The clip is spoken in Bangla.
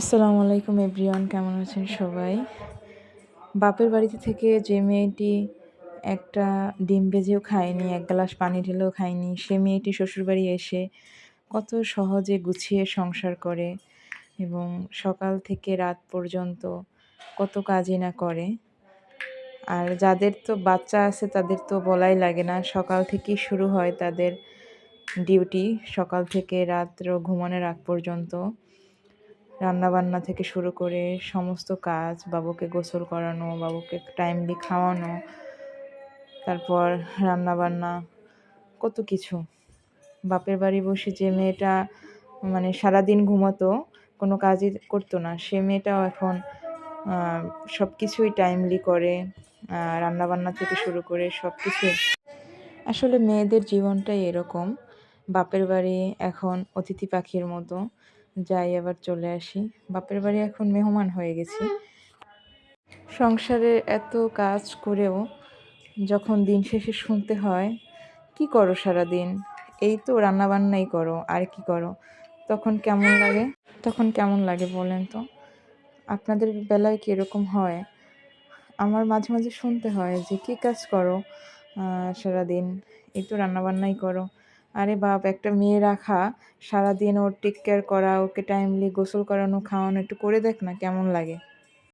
আসসালামু আলাইকুম এভরিওয়ান, কেমন আছেন সবাই? বাপের বাড়িতে থেকে যে মেয়েটি একটা ডিম ভেজেও খায়নি, এক গ্লাস পানি ঢেলেও খায়নি, সে মেয়েটি শ্বশুরবাড়ি এসে কত সহজে গুছিয়ে সংসার করে এবং সকাল থেকে রাত পর্যন্ত কত কাজই না করে। আর যাদের তো বাচ্চা আছে তাদের তো বলাই লাগে না, সকাল থেকেই শুরু হয় তাদের ডিউটি, সকাল থেকে রাত্র ঘুমানোর আগ পর্যন্ত। রান্নাবান্না থেকে শুরু করে সমস্ত কাজ, বাবুকে গোসল করানো, বাবুকে টাইমলি খাওয়ানো, তারপর রান্নাবান্না, কত কিছু। বাপের বাড়ি বসে যে মেয়েটা সারাদিন ঘুমাতো, কোনো কাজই করতো না, সে মেয়েটাও এখন সব কিছুই টাইমলি করে, রান্নাবান্না থেকে শুরু করে সব কিছুই। আসলে মেয়েদের জীবনটাই এরকম। বাপের বাড়ি এখন অতিথি পাখির মতো, যাই আবার চলে আসি। বাপের বাড়ি এখন মেহমান হয়ে গেছি। সংসারে এত কাজ করেও যখন দিন শেষে শুনতে হয়, কি করো সারাদিন? এই তো রান্নাবান্নাই করো, আর কি করো? তখন কেমন লাগে? বলেন তো? আপনাদের বেলায় কি এরকম হয়? আমার মাঝে মাঝে শুনতে হয় যে, কী কাজ করো সারাদিন? এই তো রান্নাবান্নাই করো। আরে বাপ, একটা মেয়ে রাখা, সারাদিন ওর টেক কেয়ার করা, ওকে টাইমলি গোসল করানো, খাওয়ানো, একটু করে দেখ না কেমন লাগে।